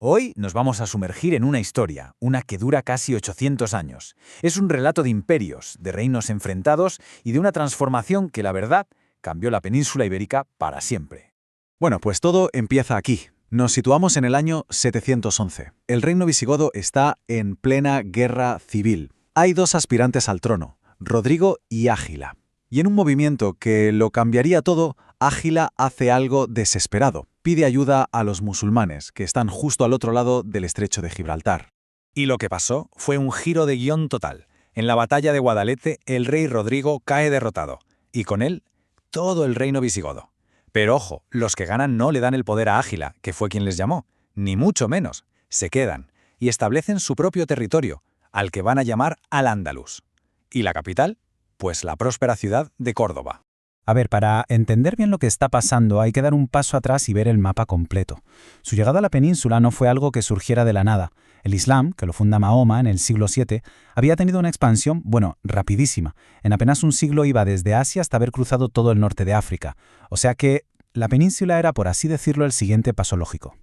Hoy nos vamos a sumergir en una historia, una que dura casi 800 años. Es un relato de imperios, de reinos enfrentados y de una transformación que, la verdad, cambió la península ibérica para siempre. Bueno, pues todo empieza aquí. Nos situamos en el año 711. El reino visigodo está en plena guerra civil. Hay dos aspirantes al trono, Rodrigo y Ágila. Y en un movimiento que lo cambiaría todo, Ágila hace algo desesperado. Pide ayuda a los musulmanes, que están justo al otro lado del estrecho de Gibraltar. Y lo que pasó fue un giro de guión total. En la batalla de Guadalete, el rey Rodrigo cae derrotado, y con él, todo el reino visigodo. Pero ojo, los que ganan no le dan el poder a Ágila, que fue quien les llamó, ni mucho menos. Se quedan y establecen su propio territorio, al que van a llamar Al-Ándalus. ¿Y la capital? Pues la próspera ciudad de Córdoba. A ver, para entender bien lo que está pasando hay que dar un paso atrás y ver el mapa completo. Su llegada a la península no fue algo que surgiera de la nada. El Islam, que lo funda Mahoma en el siglo VII, había tenido una expansión, rapidísima. En apenas un siglo iba desde Asia hasta haber cruzado todo el norte de África. O sea que la península era, por así decirlo, el siguiente paso lógico.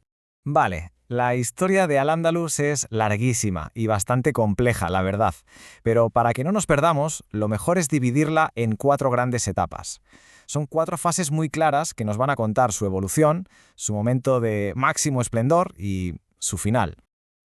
Vale, la historia de Al-Ándalus es larguísima y bastante compleja, la verdad. Pero para que no nos perdamos, lo mejor es dividirla en 4 grandes etapas. Son 4 fases muy claras que nos van a contar su evolución, su momento de máximo esplendor y su final.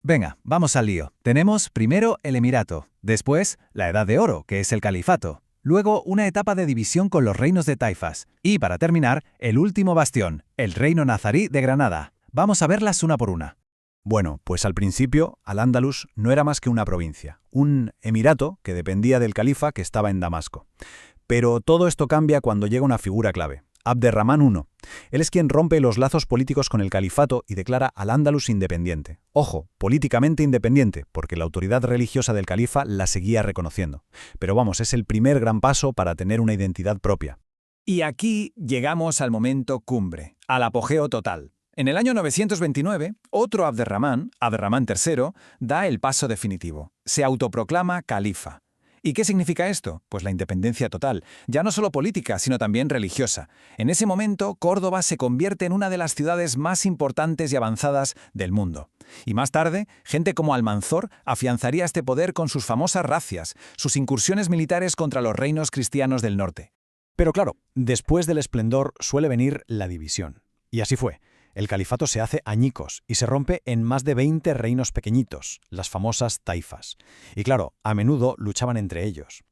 Venga, vamos al lío. Tenemos primero el Emirato, después la Edad de Oro, que es el Califato, luego una etapa de división con los reinos de taifas y, para terminar, el último bastión, el reino nazarí de Granada. Vamos a verlas una por una. Bueno, pues al principio, Al-Ándalus no era más que una provincia, un emirato que dependía del califa que estaba en Damasco. Pero todo esto cambia cuando llega una figura clave, Abderramán I. Él es quien rompe los lazos políticos con el califato y declara Al-Ándalus independiente. Ojo, políticamente independiente, porque la autoridad religiosa del califa la seguía reconociendo. Pero vamos, es el primer gran paso para tener una identidad propia. Y aquí llegamos al momento cumbre, al apogeo total. En el año 929, otro Abderramán III, da el paso definitivo. Se autoproclama califa. ¿Y qué significa esto? Pues la independencia total, ya no solo política, sino también religiosa. En ese momento, Córdoba se convierte en una de las ciudades más importantes y avanzadas del mundo. Y más tarde, gente como Almanzor afianzaría este poder con sus famosas razias, sus incursiones militares contra los reinos cristianos del norte. Pero claro, después del esplendor suele venir la división. Y así fue. El califato se hace añicos y se rompe en más de 20 reinos pequeñitos, las famosas taifas. Y claro, a menudo luchaban entre ellos.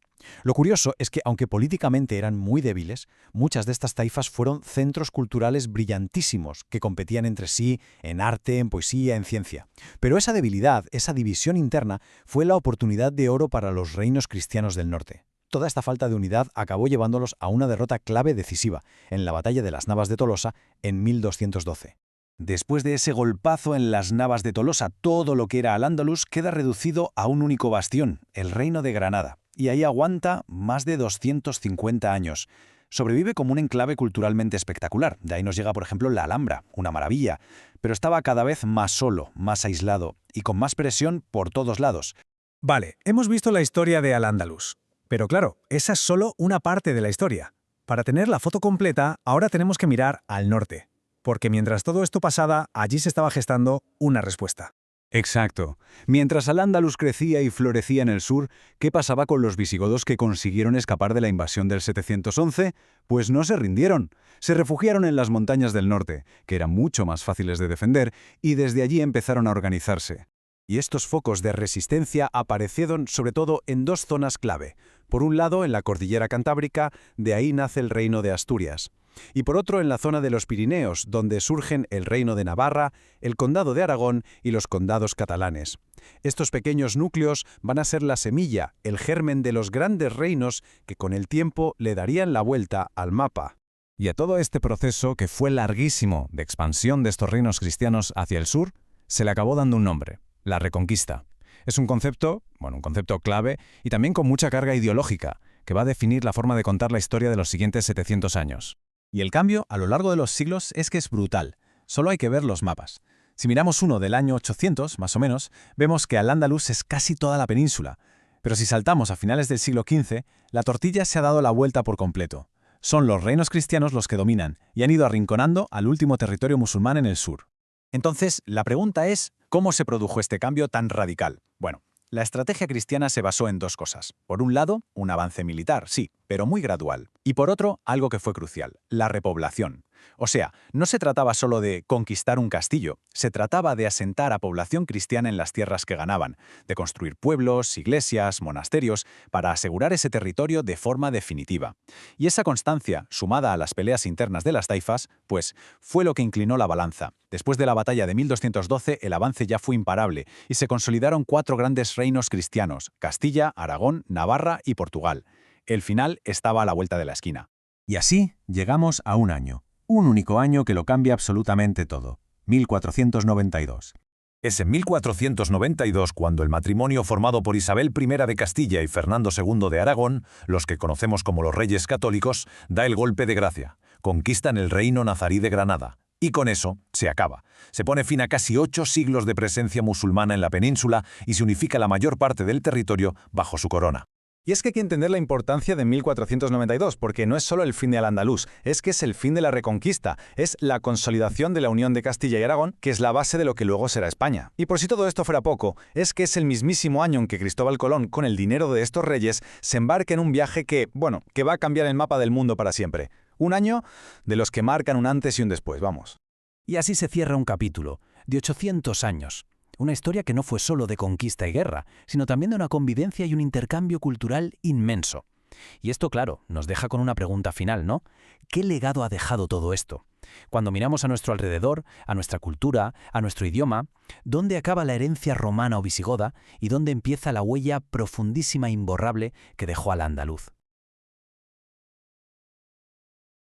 Lo curioso es que, aunque políticamente eran muy débiles, muchas de estas taifas fueron centros culturales brillantísimos que competían entre sí en arte, en poesía, en ciencia. Pero esa debilidad, esa división interna, fue la oportunidad de oro para los reinos cristianos del norte. Toda esta falta de unidad acabó llevándolos a una derrota clave decisiva, en la batalla de las Navas de Tolosa en 1212. Después de ese golpazo en las Navas de Tolosa, todo lo que era Al-Ándalus queda reducido a un único bastión, el reino de Granada, y ahí aguanta más de 250 años. Sobrevive como un enclave culturalmente espectacular. De ahí nos llega, por ejemplo, la Alhambra, una maravilla, pero estaba cada vez más solo, más aislado y con más presión por todos lados. Vale, hemos visto la historia de Al-Ándalus. Pero claro, esa es solo una parte de la historia. Para tener la foto completa, ahora tenemos que mirar al norte, porque mientras todo esto pasaba, allí se estaba gestando una respuesta. Exacto. Mientras Al-Ándalus crecía y florecía en el sur, ¿qué pasaba con los visigodos que consiguieron escapar de la invasión del 711? Pues no se rindieron. Se refugiaron en las montañas del norte, que eran mucho más fáciles de defender, y desde allí empezaron a organizarse. Y estos focos de resistencia aparecieron sobre todo en 2 zonas clave. Por un lado, en la cordillera Cantábrica, de ahí nace el reino de Asturias. Y por otro, en la zona de los Pirineos, donde surgen el reino de Navarra, el condado de Aragón y los condados catalanes. Estos pequeños núcleos van a ser la semilla, el germen de los grandes reinos que con el tiempo le darían la vuelta al mapa. Y a todo este proceso, que fue larguísimo de expansión de estos reinos cristianos hacia el sur, se le acabó dando un nombre: la Reconquista. Es un concepto clave y también con mucha carga ideológica, que va a definir la forma de contar la historia de los siguientes 700 años. Y el cambio a lo largo de los siglos es que es brutal. Solo hay que ver los mapas. Si miramos uno del año 800, más o menos, vemos que Al-Ándalus es casi toda la península. Pero si saltamos a finales del siglo XV, la tortilla se ha dado la vuelta por completo. Son los reinos cristianos los que dominan y han ido arrinconando al último territorio musulmán en el sur. Entonces, la pregunta es, ¿cómo se produjo este cambio tan radical? Bueno, la estrategia cristiana se basó en dos cosas. Por un lado, un avance militar, sí, pero muy gradual. Y por otro, algo que fue crucial, la repoblación. O sea, no se trataba solo de conquistar un castillo, se trataba de asentar a población cristiana en las tierras que ganaban, de construir pueblos, iglesias, monasterios, para asegurar ese territorio de forma definitiva. Y esa constancia, sumada a las peleas internas de las taifas, pues fue lo que inclinó la balanza. Después de la batalla de 1212, el avance ya fue imparable y se consolidaron 4 grandes reinos cristianos: Castilla, Aragón, Navarra y Portugal. El final estaba a la vuelta de la esquina. Y así llegamos a un año. Un único año que lo cambia absolutamente todo. 1492. Es en 1492 cuando el matrimonio formado por Isabel I de Castilla y Fernando II de Aragón, los que conocemos como los Reyes Católicos, da el golpe de gracia. Conquistan el reino nazarí de Granada. Y con eso se acaba. Se pone fin a casi 8 siglos de presencia musulmana en la península y se unifica la mayor parte del territorio bajo su corona. Y es que hay que entender la importancia de 1492, porque no es solo el fin de Al-Ándalus, es que es el fin de la Reconquista, es la consolidación de la unión de Castilla y Aragón, que es la base de lo que luego será España. Y por si todo esto fuera poco, es que es el mismísimo año en que Cristóbal Colón, con el dinero de estos reyes, se embarca en un viaje que va a cambiar el mapa del mundo para siempre. Un año de los que marcan un antes y un después, vamos. Y así se cierra un capítulo de 800 años. Una historia que no fue solo de conquista y guerra, sino también de una convivencia y un intercambio cultural inmenso. Y esto, claro, nos deja con una pregunta final, ¿no? ¿Qué legado ha dejado todo esto? Cuando miramos a nuestro alrededor, a nuestra cultura, a nuestro idioma, ¿dónde acaba la herencia romana o visigoda y dónde empieza la huella profundísima e imborrable que dejó al andaluz?